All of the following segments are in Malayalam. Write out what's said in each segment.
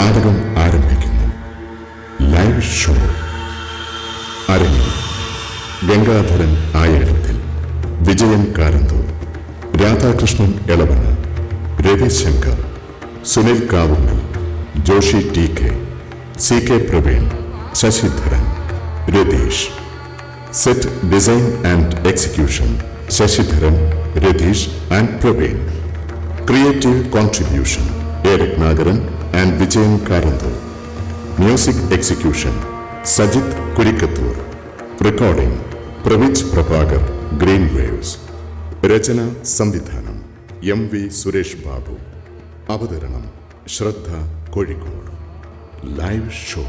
നാടകം ആരംഭിക്കുന്നു. Live show. അരങ്ങിൽ ഗംഗാധരൻ ആയിടത്തിൽ, Vijayan Karanthur, Radhakrishnan Elavana, Ravishankar, Sunil Kavungal, Joshi T K, C K Praveen, Sasidharan, Ratheesh. Set design and execution Sasidharan, Ratheesh and Praveen. Creative contribution A Ratnakaran and Vijayan Karanthur. Music execution Sajith Kurikkathur. Recording Pravij Prabhakar, green waves. രചന സംവിധാനം എം വി സുരേഷ് ബാബു. അവതരണം Shraddha, Kozhikode. Live show.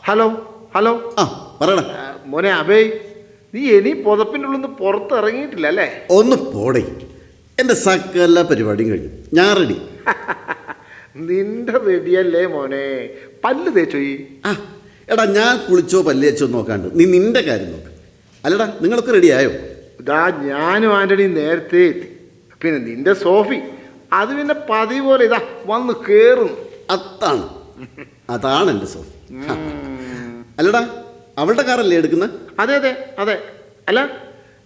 Hello hello. പറയണ മോനെ അബേയ്, നീ ഇനി പുതപ്പിൻ്റെ ഉള്ളിൽ നിന്ന് പുറത്തിറങ്ങിയിട്ടില്ല അല്ലേ? ഒന്ന് പോടേ, എൻ്റെ സകല പരിപാടിയും കഴിഞ്ഞു, ഞാൻ റെഡി. നിന്റെ റെഡിയല്ലേ മോനെ? പല്ല് തേച്ചോ? എടാ ഞാൻ കുളിച്ചോ പല്ല് തേച്ചോ നോക്കാണ്ട് നീ നിന്റെ കാര്യം നോക്ക്. അല്ലടാ നിങ്ങളൊക്കെ റെഡിയായോ? ഇതാ ഞാനും ആൻ്റണി നേരത്തെ എത്തി. പിന്നെ നിന്റെ സോഫി അത് പിന്നെ പതിവ് പോലെ ഇതാ വന്ന് കേറുന്നു. അതാണ് എൻ്റെ സോഫി. അല്ലടാ അവളുടെ കാറല്ലേ എടുക്കുന്നത്? അതെ അതെ അതെ. അല്ല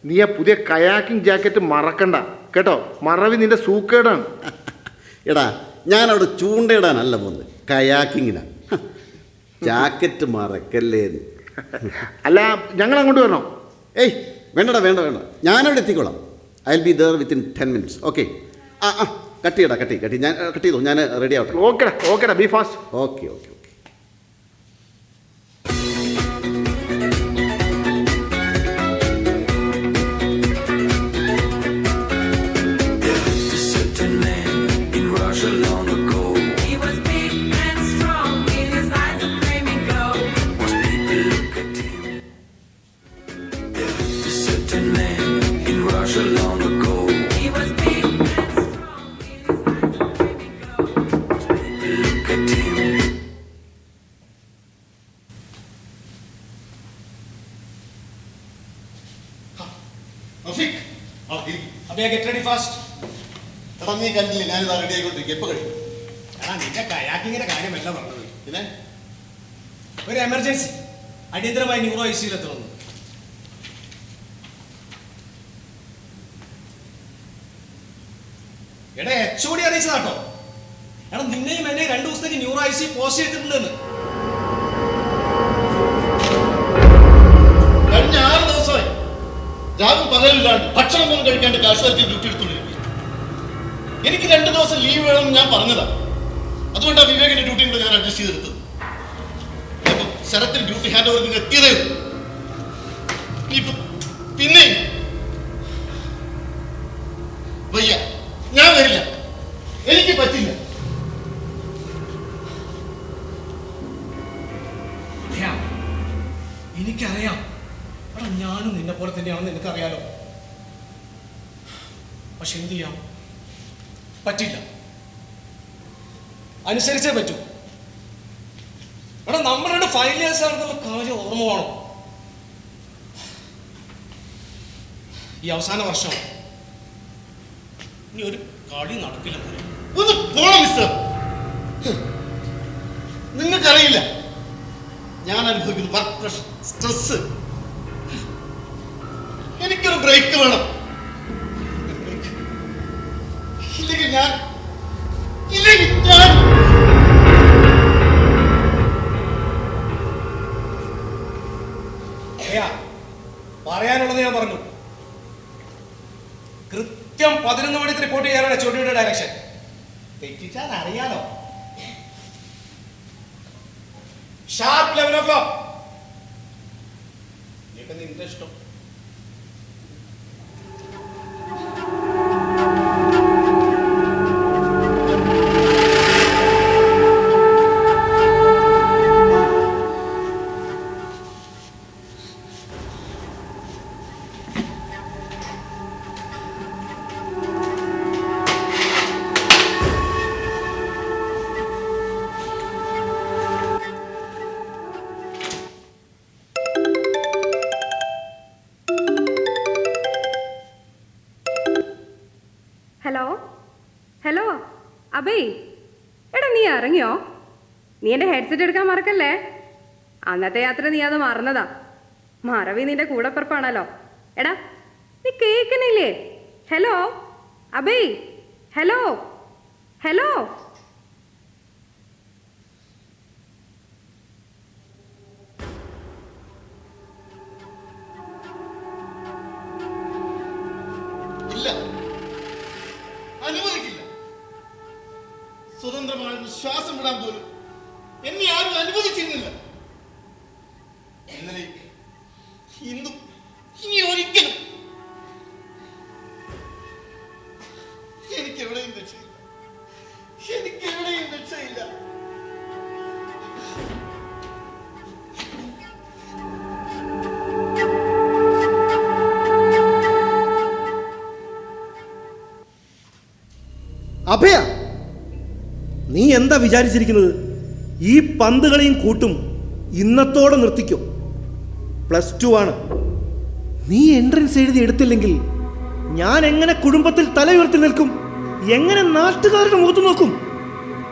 നീ ആ പുതിയ കയാക്കിംഗ് ജാക്കറ്റ് മറക്കണ്ട കേട്ടോ, മറവി നിന്റെ സൂക്കേടാണ്. എടാ ഞാൻ അവിടെ ചൂണ്ടയിടാനല്ല പോകുന്നത്, കയാക്കിങ്ങിനാ. ജാക്കറ്റ് മറക്കല്ലേ. അല്ല ഞങ്ങൾ അങ്ങോട്ട് വരണോ? ഏയ് വേണ്ടടാ, വേണ്ട വേണ്ട, ഞാനവിടെ എത്തിക്കോളാം. I will be there within 10 minutes. Okay. Cut ചെയ്യടാ, കട്ടി ഞാൻ കട്ട് ചെയ്തോ, ഞാൻ റെഡി ആവട്ടെ. ഓക്കെടാ ഓക്കെടാ, ബി ഫാസ്റ്റ്. Okay okay. നീ കണ്ടില്ലേ ഞാനിതാ റെഡി ആയിക്കൊണ്ടിരിക്കും. എപ്പോൾ കഴിയും? നിന്റെ കയാക്കിങ്ങിന്റെ കാര്യമല്ല പറഞ്ഞത്. പിന്നെ ഒരു എമർജൻസി അടിയന്തരമായി ന്യൂറോ ഐസിയിൽ എത്തണമെന്ന്. എടാ HOD അറിയിച്ചതാട്ടോ. എടാ നിന്നെയും എന്നെ 2 ദിവസത്തേക്ക് ന്യൂറോ ഐസി പോസ്റ്റ് ചെയ്തിട്ടുണ്ടെന്ന്. കഴിഞ്ഞ 6 ദിവസമായി രാവും പകലില്ലാണ്ട് ഭക്ഷണം പോലും കഴിക്കാണ്ട് കാഷ്വാലിറ്റി ഡ്യൂട്ടി എടുത്തുകൊണ്ടിരിക്കും. എനിക്ക് 2 ദിവസം ലീവ് വേണമെന്ന് ഞാൻ പറഞ്ഞതാ. അതുകൊണ്ടാണ് വിവേകിന്റെ ഡ്യൂട്ടി കൂടെ ഞാൻ അഡ്ജസ്റ്റ് ചെയ്തെടുത്തത്. അപ്പൊ ശരത്തിന് ഡ്യൂട്ടി ഹാൻഡ് ഓവർ നിങ്ങൾ എത്തിയതേ പിന്നെ വയ്യ, ഞാൻ വരില്ല, എനിക്ക് പറ്റില്ല. എനിക്കറിയാം. എടാ, ഞാനും നിന്നെ പോലെ തന്നെയാണെന്ന് എനിക്കറിയാലോ. പക്ഷെ എന്ത് ചെയ്യാം? പറ്റില്ല. അനുസരിച്ചേ പറ്റൂ. എടാ, നമ്മളുടെ 5 years ആണെന്നുള്ള കാര്യം ഓർമ്മ വേണം. ഈ അവസാന വർഷം ഇനി ഒരു കളി നടക്കില്ല. ഒന്ന് പോണം മിസ്റ്റർ. നിങ്ങൾക്കറിയില്ല ഞാൻ അനുഭവിക്കുന്ന വർക്ക് പ്രഷർ, സ്ട്രെസ്. എനിക്കൊരു ബ്രേക്ക് വേണം. ഇല്ലെങ്കിൽ ഞാൻ പറയാനുള്ളത് ഞാൻ പറഞ്ഞു. കൃത്യം 11 മണിക്ക് റിപ്പോർട്ട് ചെയ്യാനാണ് ചോട്ടിയുടെ ഡയറക്ഷൻ. തെറ്റിച്ചാൽ അറിയാലോ. Sharp 11 o'clock. ഇതൊക്കെ നിന്റെ ഇഷ്ടം. ഹലോ ഹലോ അബേ, എടാ നീ ഇറങ്ങിയോ? നീ എൻ്റെ ഹെഡ്സെറ്റ് എടുക്കാൻ മറക്കല്ലേ. അന്നത്തെ യാത്ര നീ അത് മറന്നതാ. മറവി നിന്റെ കൂടെപ്പിറപ്പാണല്ലോ. എടാ നീ കേൾക്കണില്ലേ? Hello Abey, hello hello. അനുവദിക്കില്ല. സ്വതന്ത്രമായ ശ്വാസം വിടാൻ പോലും എന്നെ ആരും അനുവദിച്ചിരുന്നില്ല. ഇന്നലെ ഇന്നും ഇനി ഒരിക്കലും എനിക്കെവിടെയും രക്ഷയില്ല. എനിക്കെവിടെയും രക്ഷയില്ല. അഭയ, നീ എന്താ വിചാരിച്ചിരിക്കുന്നത്? ഈ പന്ത് കളിയും കൂട്ടും ഇന്നത്തോടെ നിർത്തിക്കും. +2 ആണ്. നീ എൻട്രൻസ് എഴുതി എടുത്തില്ലെങ്കിൽ ഞാൻ എങ്ങനെ കുടുംബത്തിൽ തല ഉയർത്തി നിൽക്കും? എങ്ങനെ നാട്ടുകാരുടെ മുഖത്ത് നോക്കും?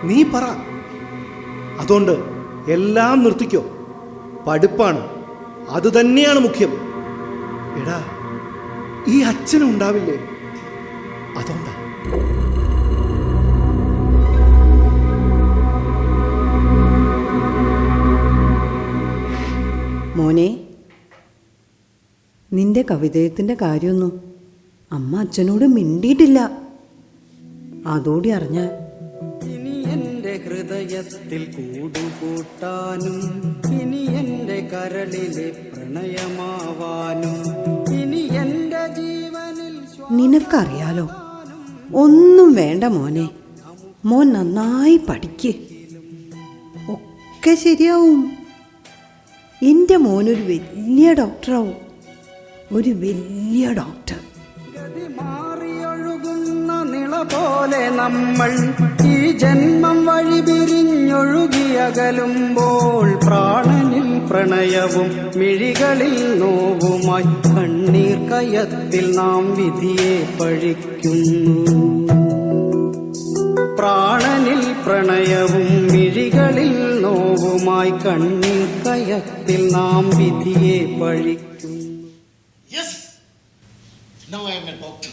നീ പറ. അതുകൊണ്ട് എല്ലാം നിർത്തിക്കോ. പഠിപ്പാണ്, അത് തന്നെയാണ് മുഖ്യം. എടാ, ഈ അച്ഛനും ഉണ്ടാവില്ലേ? അതുകൊണ്ടാ. മോനെ, നിന്റെ കവിതയത്തിൻ്റെ കാര്യമൊന്നും അമ്മ അച്ഛനോട് മിണ്ടിയിട്ടില്ല. അതോടി അറിഞ്ഞാൽ ഇനി എൻ്റെ ഹൃദയത്തിൽ കൂടുകൂട്ടാനും, ഇനി എൻ്റെ കരളിലെ പ്രണയമാവാനും, ഇനി എൻ്റെ ജീവനിൽ നിനക്കറിയാലോ. ഒന്നും വേണ്ട മോനെ. മോൻ നന്നായി പഠിക്ക്, ഒക്കെ ശരിയാവും. എൻ്റെ മോനൊരു വലിയ ഡോക്ടറാവും. ഒരു വലിയ ഡോക്ടർ. ഗതി മാറിയൊഴുകുന്ന നിള പോലെ നമ്മൾ ഈ ജന്മം വഴി പിരിഞ്ഞൊഴുകിയകലുമ്പോൾ, പ്രാണനിൽ പ്രണയവും മിഴികളിൽ നോവുമായി കണ്ണീർ കയത്തിൽ നാം വിധിയെ പഴിക്കുന്നു. പ്രാണനിൽ പ്രണയവും മിഴികളിൽ നോവുമായി കണ്ണീർ കയത്തിൽ നാം വിധിയെ പഴിക്കുന്നു. Yes, now I am a doctor.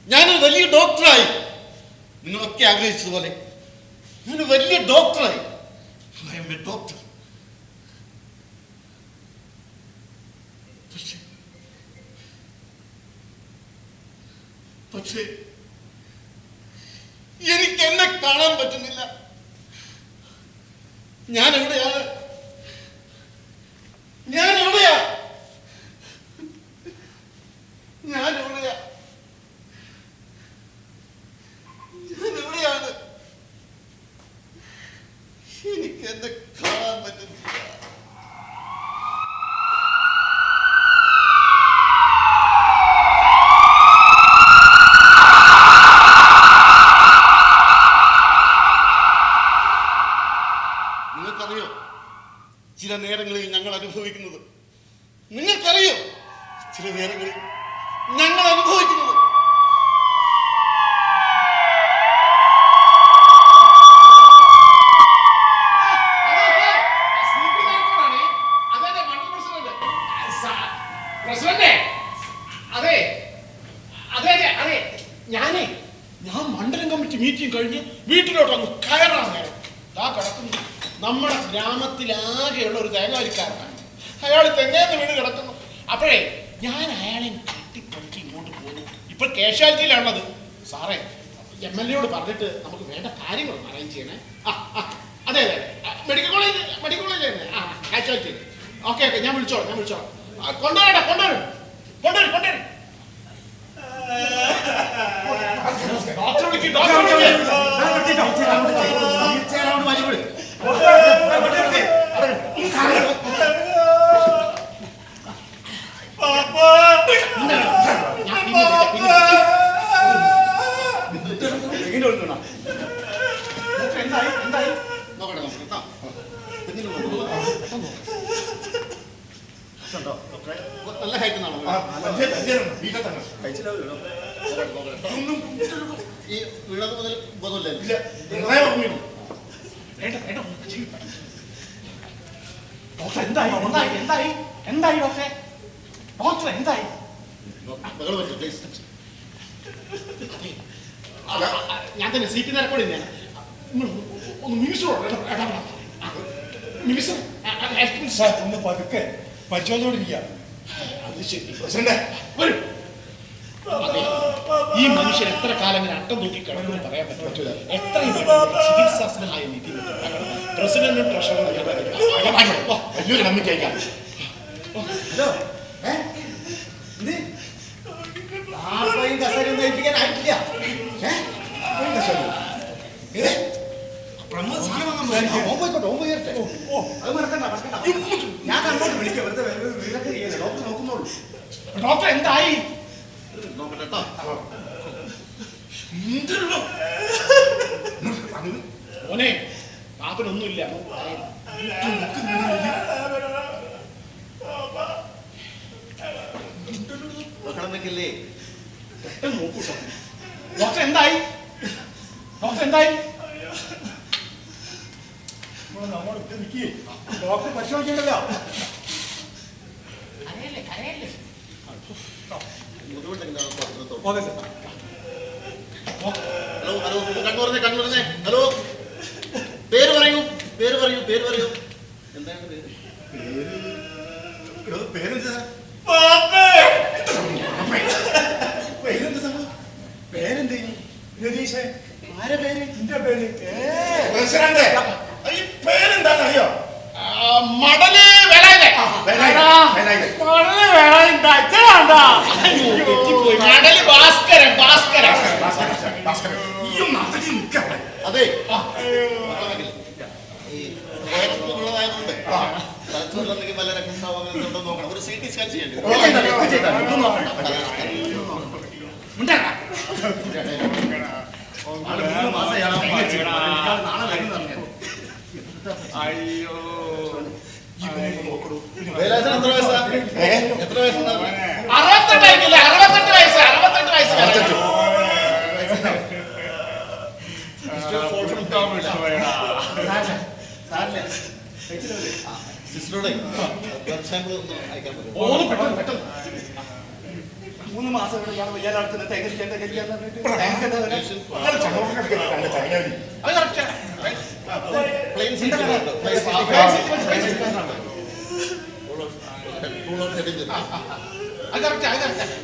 ഞാനൊരു വലിയ ഡോക്ടറായി. നിങ്ങളൊക്കെ ആഗ്രഹിച്ചതുപോലെ ഞാനൊരു വലിയ ഡോക്ടറായി. I am a doctor. പക്ഷേ എനിക്ക് എന്നെ കാണാൻ പറ്റുന്നില്ല. ഞാൻ എവിടെയാണ്? ഞാൻ എവിടെയാ? ഞാൻ എവിടെയാ? ഞാൻ എവിടെയാണ്? എനിക്ക് എന്നെ കാണാൻ പറ്റുന്നില്ല. നേരങ്ങളിൽ ഞങ്ങൾ അനുഭവിക്കുന്നത്. നിങ്ങൾക്കറിയോ ചില നേരങ്ങളിൽ ഞങ്ങൾ അനുഭവിക്കുന്നത്? ഞാൻ മണ്ഡലം കമ്മിറ്റി മീറ്റിംഗ് കഴിഞ്ഞ് വീട്ടിലോട്ട് അങ്ങ് കയറാൻ നേരം ആ കിടക്കുന്നു നമ്മുടെ ഗ്രാമത്തിലാകെയുള്ള ഒരു തേങ്ങാലിക്കാരനാണ്. അയാൾ തെങ്ങേന്ന് വീണ് കിടക്കുന്നു. അപ്പോഴേ ഞാൻ അയാളെ കെട്ടിപ്പറ്റി ഇങ്ങോട്ട് പോകുന്നു. ഇപ്പോൾ കേശാലിറ്റിയിലാണുള്ളത്. സാറേ, MLA പറഞ്ഞിട്ട് നമുക്ക് വേണ്ട കാര്യങ്ങളൊന്ന് അറേഞ്ച് ചെയ്യണേ. അതെ അതെ, മെഡിക്കൽ കോളേജ് തന്നെ. കാഷ്വാലിറ്റി. ഓക്കെ, ഞാൻ വിളിച്ചോളാം. കൊണ്ടുവരും. ഡോക്ടറെ വിളിക്കും. നല്ല ഹൈറ്റുന്നാണോ? ഈ വീണത് മുതൽ ബോധമില്ല. ഞാൻ തന്നെ സീറ്റ് നിരക്കോടെ ഒന്ന് ഒന്ന് പതുക്കെ പരിശോധനയോടിരിക്കുക. അത് ശരി വരും. ഈ മനുഷ്യൻ എത്ര കാലം ഇങ്ങനെ അട്ടം തൂക്കി കിടക്കുമെന്ന് പറയാൻ പറ്റില്ല. എത്രയും ചികിത്സാ സഹായ നിധി പ്രസിഡന്റും ട്രഷററും വലിയൊരു കമ്മിറ്റി അയക്കാം. ഡോക്ടർ എന്തായി? മോനെ, പാപ്പനൊന്നുമില്ല. ഡോക്ടർ എന്തായി? ഡോക്ടർ പരിശോധിക്കണ്ടല്ലോ. ഹലോ, പേര് പറയൂ. എന്താണ് പേര്? പേരെന്ത്? രതീഷേ. ആരെ പേര്? എന്റെ പേര്. ഈ പേരെന്താണെന്നറിയോ? മടല് വേലായുധൻ. മടല് ഭാസ്കരൻ. അതെ, ഉള്ളതായതുകൊണ്ട് തലച്ചോറിലെന്തെങ്കിലും വല്ല രക്തസ്രാവം ഉണ്ടോ നോക്കണം. ഒരു CT സ്കാൻ ചെയ്യേണ്ടി വരും. എത്ര വയസ്സാ? 68 വയസ്സ്. സിസ്റ്ററോടെ സാമ്പിൾ ഒന്ന് അയക്കാൻ പറ്റും? പെട്ടെന്ന് 3 മാസം വയ്യാലടുത്ത് തേങ്ങ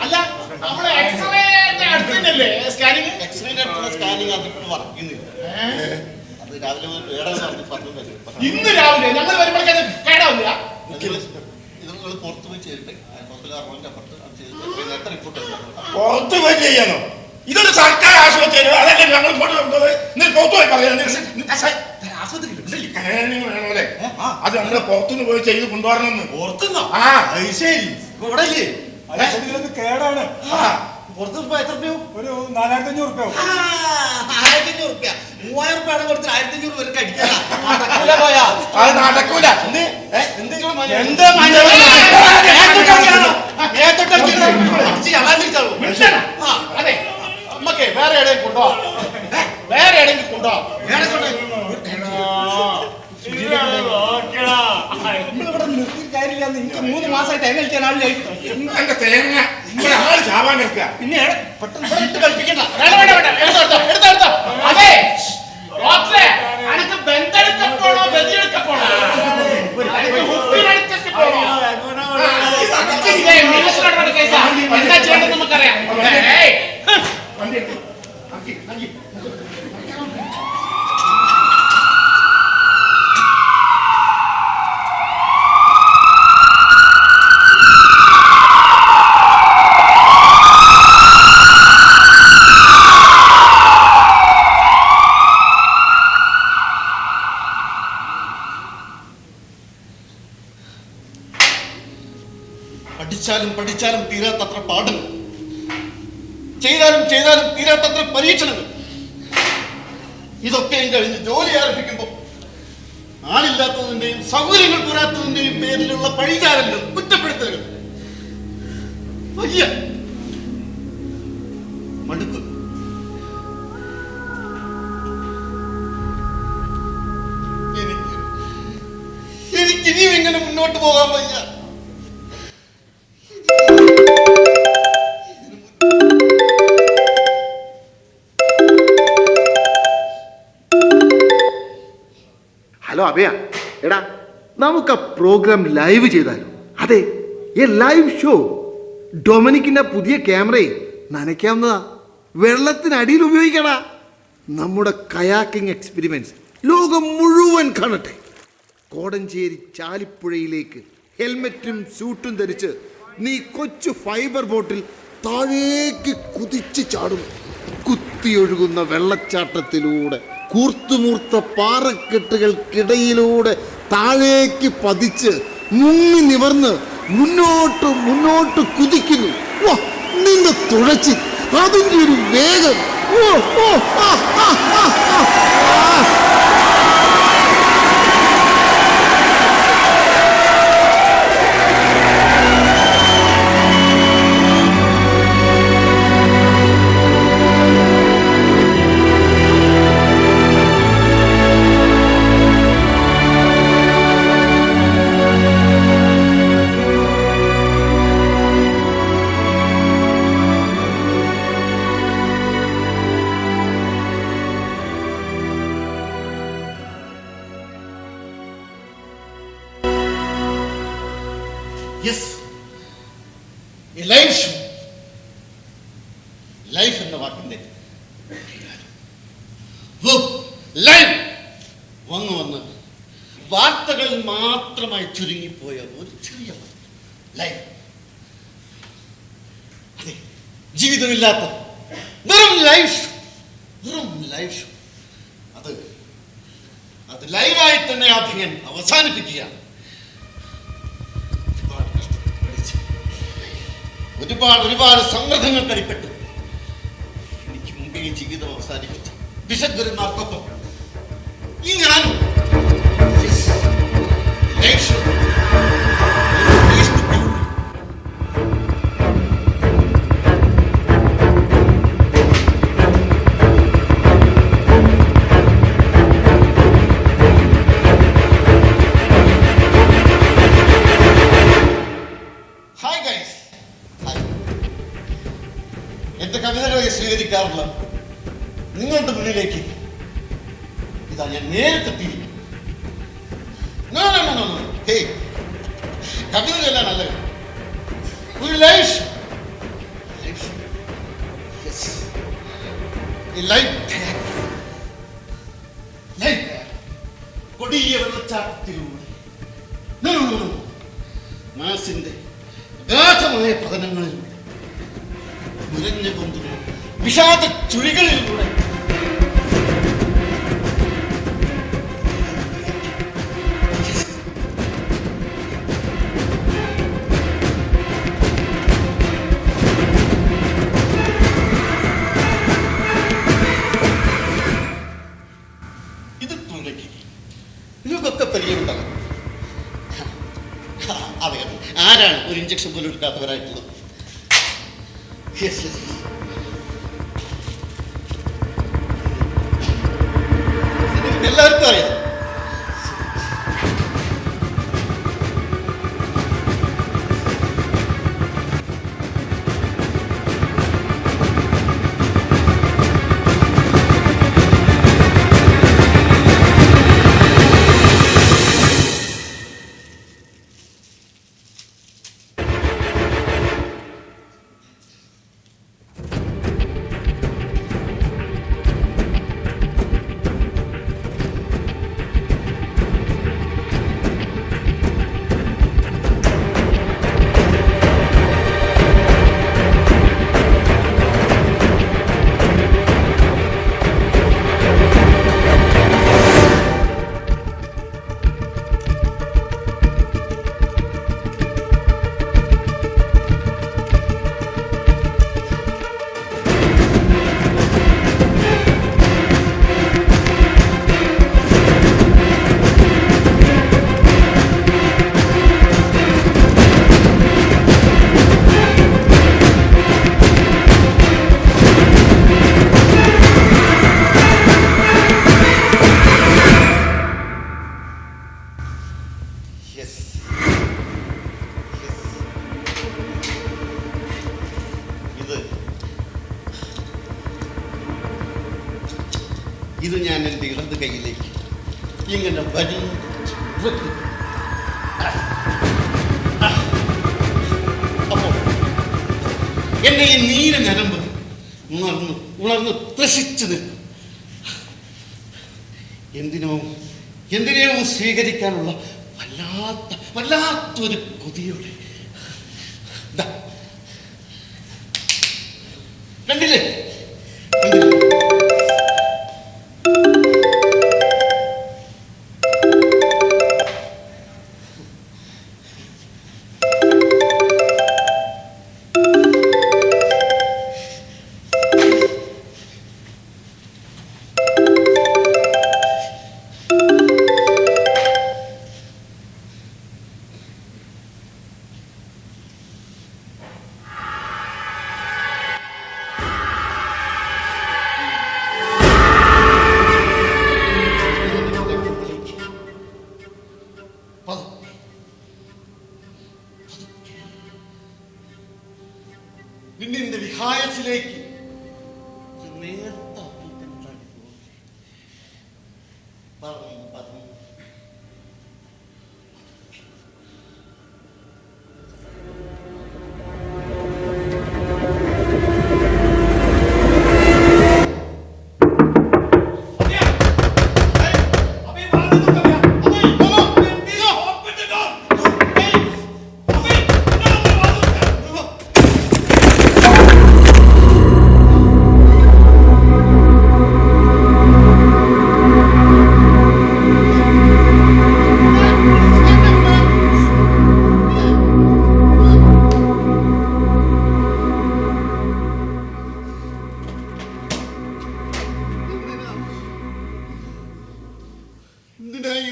അല്ല, നമ്മളെ എക്സ്റേ അടുത്തല്ലേ സ്കാനിങ്? എക്സ്റേന്റെ അടുത്തുള്ള സ്കാനിങ് അതിപ്പോൾ വർക്ക് ചെയ്യുന്നില്ല. അത് രാവിലെ പറഞ്ഞു. ഇന്ന് രാവിലെ ഞങ്ങൾ വരുമ്പോഴേക്കും കേടാവില്ല. ഇത് നിങ്ങൾ പുറത്ത് പോയി ചെയ്തിട്ട് നേരത്തെ റിപ്പോർട്ട് പുറത്ത് പോയി ചെയ്യാനോ? ഇതൊരു സർക്കാർ ആശുപത്രി. അതല്ലേ ഞങ്ങൾ പുറത്തു പോയി പറയാം. അത് നമ്മള് പുറത്തുനിന്ന് പോയി ചെയ്ത് കൊണ്ടുവരണമെന്ന്. പുറത്തുനിന്നോ? ശരി, ഇവിടെ കേടാണ്. പുറത്ത് പോയി എത്ര രൂപയോ? ഒരു 4500 റുപ്യ. 1500 റുപ്യ. 3000 റുപ്യ കൊടുത്ത് 1500 പേർക്ക് അടിക്കാം. അത് നടക്കൂല. അതെ നമ്മക്കേ വേറെ എവിടെയും കൊണ്ടുപോവാം. വേറെ എവിടെയെങ്കിലും കൊണ്ടുപോവാം. ഇവിടെ നിർത്തി കാര്യമില്ല. എനിക്ക് 3 മാസമായി തേങ്ങ കഴിക്കാൻ ആളില്ല. എന്റെ തേങ്ങ ഇവിടെ ആള് ചാവാൻ കിടക്കുക. പിന്നെ പെട്ടെന്ന് ഇട്ട് കളിപ്പിക്കണ്ട. എടുത്തോ. അതെ ഡോക്ടറെ അനക്ക് ബന്ധെടുക്കപ്പോണോ ബദിയെടുക്കപ്പോണോ? എന്താ ചെയ്യേണ്ടത് നമുക്കറിയാം. പഠിച്ചാലും തീരാത്തത്ര പാടും, ചെയ്താലും തീരാത്തത്ര പരീക്ഷണങ്ങൾ. ഇതൊക്കെയും കഴിഞ്ഞ് ജോലി ആരംഭിക്കുമ്പോൾ ആളില്ലാത്തതിന്റെയും സൗകര്യങ്ങൾ കൂടാത്തതിന്റെയും പേരിലുള്ള പഴിചാരങ്ങൾ, കുറ്റപ്പെടുത്തലുകൾ വലിയ മടുക്കും. എനിക്കിനിയും ഇങ്ങനെ മുന്നോട്ട് പോകാൻ വയ്യ. ഹലോ അഭയ, എടാ നമുക്ക് ആ പ്രോഗ്രാം ലൈവ് ചെയ്താലോ? അതെ, എ ലൈവ് ഷോ. ഡൊമിനിക്കിന്റെ പുതിയ ക്യാമറയെ നനയ്ക്കാവുന്നതാ, വെള്ളത്തിനടിയിൽ ഉപയോഗിക്കടാ. നമ്മുടെ കയാക്കിംഗ് എക്സ്പെരിമെന്റ്സ് ലോകം മുഴുവൻ കാണട്ടെ. കോടഞ്ചേരി ചാലിപ്പുഴയിലേക്ക് ഹെൽമെറ്റും സൂട്ടും ധരിച്ച് നീ കൊച്ചു ഫൈബർ ബോട്ടിൽ താഴേക്ക് കുതിച്ച് ചാടും. കുത്തിയൊഴുകുന്ന വെള്ളച്ചാട്ടത്തിലൂടെ കൂർത്തുമൂർത്ത പാറക്കെട്ടുകൾക്കിടയിലൂടെ താഴേക്ക് പതിച്ച് മുങ്ങി നിവർന്ന് മുന്നോട്ട് കുതിക്കുന്നു. നിന്റെ തുഴച്ചി, അതിൻ്റെ ഒരു വേഗം! ലൈഫ് എന്ന വാക്കിന്റെ ലൈവ് വന്ന് വാർത്തകൾ മാത്രമായി ചുരുങ്ങിപ്പോയ ഒരു ചെറിയ ലൈഫ്. അതെ, ജീവിതമില്ലാത്ത വെറും ലൈഫ് ഷോ. അത് ലൈവായി തന്നെ അഭിനയൻ അവസാനിപ്പിക്കുകയാണ്. ഒരുപാട് സമ്മർദ്ദങ്ങൾ കരിപ്പെട്ടു എനിക്ക് മുമ്പേ ജീവിതം അവസാനിപ്പിച്ചു. വിശദ്ഗുരന്മാർക്കൊപ്പം ഈ ഞാനും എന്റെ കവിതകളെ സ്വീകരിക്കാറുള്ള നിങ്ങളുടെ മുന്നിലേക്ക് ഇതാ ഞാൻ നേരിട്ടെത്തിയിരിക്കും. കവിതകളെല്ലാം നല്ലത്. ഒരു ലൈഫ് കൊടിയ വെള്ളച്ചാട്ടത്തിലൂടെ മനസ്സിന്റെ അഗാധമായ പതനങ്ങളിലൂടെ നിറഞ്ഞ കൊണ്ടുള്ള വിഷാദ ചുഴികളിലൂടെ അതെ, ആരാണ് ഒരു ഇഞ്ചക്ഷൻ പോലും എടുക്കാത്തവരായിട്ടുള്ളത്? Yes, yes. എല്ലാവർക്കും അറിയാം. ഇത് ഞാൻ എൻ്റെ ഇടത് കൈയിലേക്ക് ഇങ്ങനെ വലിയ അപ്പോൾ എന്നെ ഈ നീല ഞരമ്പ് ഉണർന്ന് ത്രസിച്ചു നിൽക്കും. എന്തിനെയോ സ്വീകരിക്കാനുള്ള വല്ലാത്തൊരു കൊതിയോടെ. കണ്ടില്ലേ? നിന്റെ വിഹായത്തിലേക്ക് നേർത്ത പറഞ്ഞു.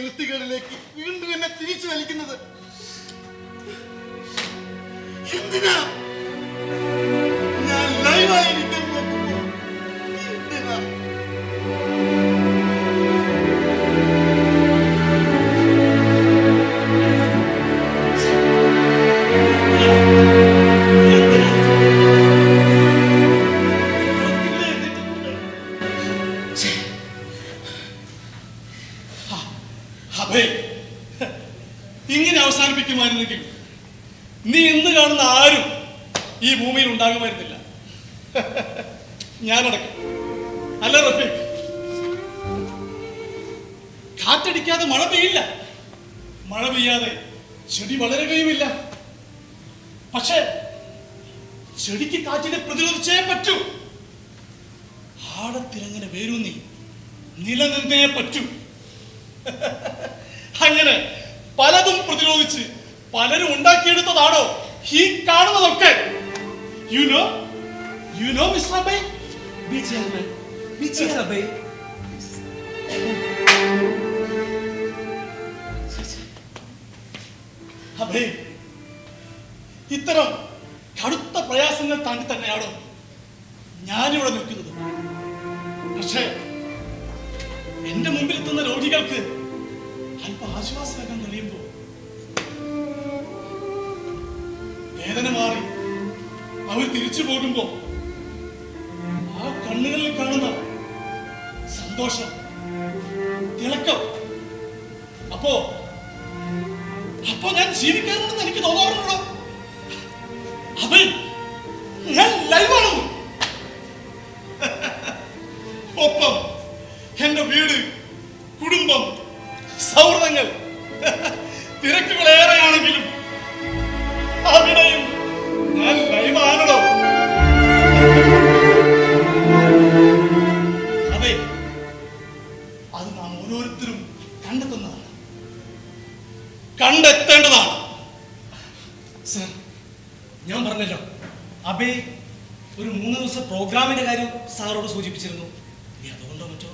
വൃത്തികളിലേക്ക് വീണ്ടും എന്നെ തിരിച്ചു വലിക്കുന്നത് എന്തിനാ? ഞാൻ ലൈവായിരിക്കാൻ നോക്കുമ്പോ എന്തിനാ? ഇങ്ങനെ അവസാനിപ്പിക്കുമായിരുന്നെങ്കിൽ നീ ഇന്ന് കാണുന്ന ആരും ഈ ഭൂമിയിൽ ഉണ്ടാകുമായിരുന്നില്ല. ഞാനടക്കം. അല്ല റഫീഖ്, കാറ്റടിക്കാതെ മഴ പെയ്യില്ല, മഴ പെയ്യാതെ ചെടി വളരുകയുമില്ല. പക്ഷേ ചെടിക്ക് കാറ്റിനെ പ്രതിരോധിച്ചേ പറ്റൂ. ആഴത്തിലങ്ങനെ വേരൂന്നി നിലനിന്നേ പറ്റൂ. അങ്ങനെ പലതും പ്രതിരോധിച്ച് പലരും ഉണ്ടാക്കിയെടുത്തതാണോ ഈ കാണുന്നതൊക്കെ? യു നോ മിസ്റ്റർ അബേ, അതെ, ഇത്തരം കടുത്ത പ്രയാസങ്ങൾ താണ്ടി തന്നെയാണോ ഞാനിവിടെ നിൽക്കുന്നത്. പക്ഷേ എന്റെ മുമ്പിലെത്തുന്ന രോഗികൾക്ക് അല്പം ആശ്വാസമേകാൻ കഴിയുമ്പോൾ വേദന മാറി അവർ തിരിച്ചു പോകുമ്പോ ആ കണ്ണുകളിൽ കാണുന്ന സന്തോഷം, തിളക്കം, അപ്പോ ഞാൻ ജീവിക്കാനുണ്ടെന്ന് എനിക്ക് തോന്നാറുണ്ടോ? അവൻ ഞാൻ ലൈവാണെന്ന്. ഒപ്പം എന്റെ വീട്, കുടുംബം, സൗഹൃദങ്ങൾ, തിരക്കുകളേറെയാണെങ്കിലും അവിടെയും ഞാൻ ലൈവാണോ? അതെ, അത് നാം ഓരോരുത്തരും കണ്ടെത്തേണ്ടതാണ്. സർ, ഞാൻ പറഞ്ഞല്ലോ, അബേ ഒരു 3 ദിവസം പ്രോഗ്രാമിന്റെ കാര്യം സാറോട് സൂചിപ്പിച്ചിരുന്നു. അതുകൊണ്ടോ മറ്റോ?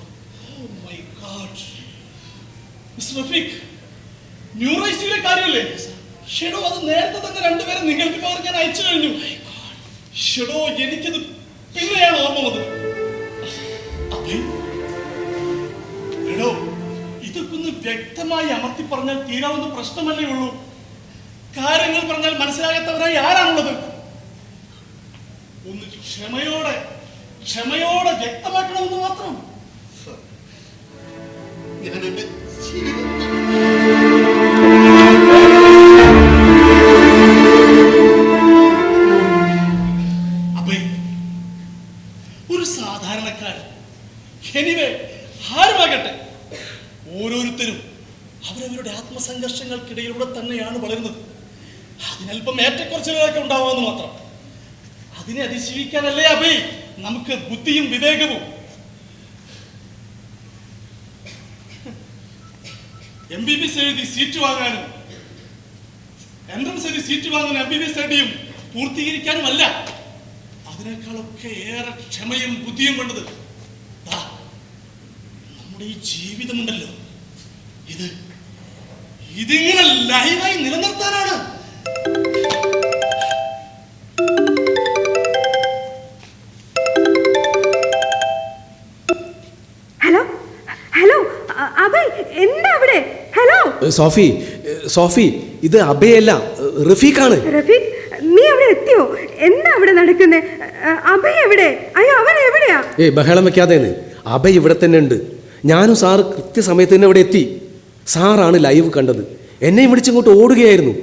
Oh my God. Mister Rafeeq, ന്യൂറൈസിയുടെ കാര്യമല്ലേ? ഷെഡോ, അത് നേരത്തെ തന്നെ 2 പേരെ നിങ്ങൾക്ക് പകരം ഞാൻ അയച്ചു കഴിഞ്ഞു. ഷെഡോ, എനിക്കത് പിന്നെയാണ് ഓർമ്മ വന്നത്. എടോ, ഇതൊക്കെ ഒന്ന് വ്യക്തമായി അമർത്തി പറഞ്ഞാൽ തീരാവുന്ന പ്രശ്നമല്ലേ ഉള്ളൂ. കാര്യങ്ങൾ പറഞ്ഞാൽ മനസ്സിലാകാത്തവരായി ആരാണുള്ളത്? ഒന്ന് ക്ഷമയോടെ വ്യക്തമാക്കണമെന്ന് മാത്രം. ഒരു സാധാരണക്കാരൻ, എനിവേ ആരുമാകട്ടെ, ഓരോരുത്തരും അവരവരുടെ ആത്മസംഘർഷങ്ങൾക്കിടയിലൂടെ തന്നെയാണ് വളരുന്നത്. അതിനല്പം ഏറ്റക്കുറച്ചിലുകളൊക്കെ ഉണ്ടാവാമെന്ന് മാത്രം. അതിനെ അതിജീവിക്കാനല്ലേ അബേ നമുക്ക് ബുദ്ധിയും വിവേകവും. MBBS എഴുതി സീറ്റ് വാങ്ങാനും എൻട്രൻസ് എഴുതി സീറ്റ് വാങ്ങാനും MBBS സ്റ്റഡിയും പൂർത്തീകരിക്കാനുമല്ല, അതിനേക്കാളൊക്കെ ഏറെ ക്ഷമയും ബുദ്ധിയും വേണ്ടത് നമ്മുടെ ഈ ജീവിതമുണ്ടല്ലോ, ഇതിങ്ങനെ ലൈവായി നിലനിർത്താനാണ്. ഹലോ ഹലോ അബേ, എന്താ അവിടെ? ഹലോ സോഫി, ഇത് അബേയല്ല, റഫീഖാണ്. റഫീഖ്, നീ അവിടെ എത്തിയോ? എന്താ അവിടെ നടക്കുന്നേ? അബേ എവിടെ? അയ്യോ, അവൻ എവിടെയാ? ബഹളം വെക്കാതെ, അബേ ഇവിടെ തന്നെ ഉണ്ട്. ഞാനും സാറ് കൃത്യസമയത്ത് തന്നെ ഇവിടെ എത്തി. സാറാണ് ലൈവ് കണ്ടത്. എന്നെയും വിളിച്ചിങ്ങോട്ട് ഓടുകയായിരുന്നു.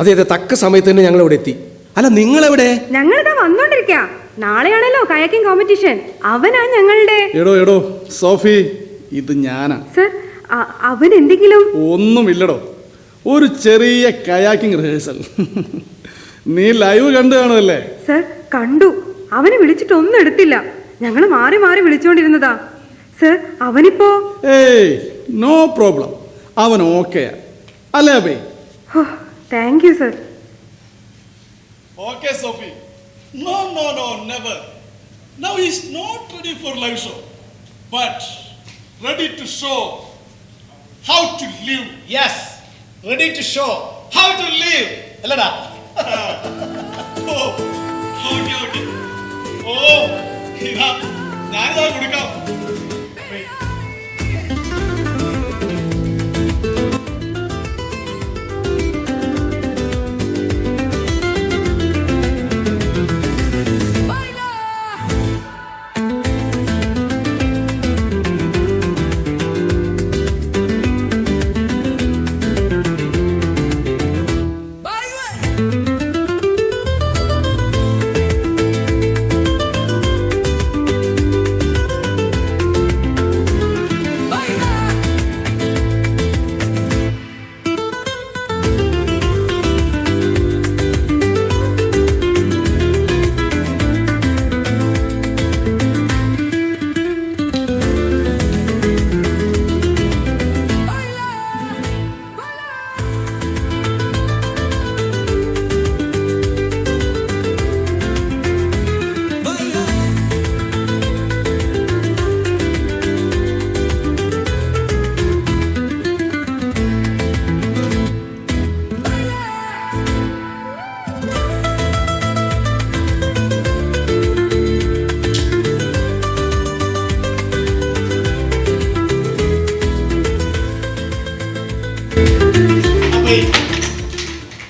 അതെ, തക്ക സമയത്ത് തന്നെ ഞങ്ങൾ ഇവിടെ എത്തി. അല്ല, നിങ്ങളെവിടെ? ഞങ്ങളിതാ വന്നോണ്ടിരിക്കാ. നാളെയാണല്ലോ കയാക്കിംഗ് കോമ്പറ്റീഷൻ. അവനാ ഞങ്ങളുടെ. എടോ സോഫി, ഇത് ഞാനാ. സർ, അവൻ എന്തെങ്കിലും? ഒന്നുമില്ലടോ, ഒരു ചെറിയ കയാക്കിംഗ് റിഹേഴ്സൽ. നീ ലൈവ് കണ്ടു കാണുമല്ലേ? സർ, കണ്ടു. അവനെ വിളിച്ചിട്ട് ഒന്നും എടുത്തില്ല. ഞങ്ങൾ മാറി മാറി വിളിച്ചോണ്ടിരുന്നതാ. സർ, അവനിപ്പോ? ഏയ്, നോ പ്രോബ്ലം, അവൻ ഓക്കെയാ അല്ലേ Abey? Thank you sir. Okay, Sophie. No, never. Now he's not ready for live show, but ready to show how to live. Yes, ready to show How to live. അല്ലടാ. Okay. ഞാനിതാ കൊടുക്കാം.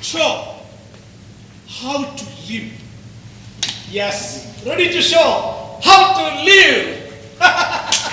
show how to live. Yes, ready to show how to live.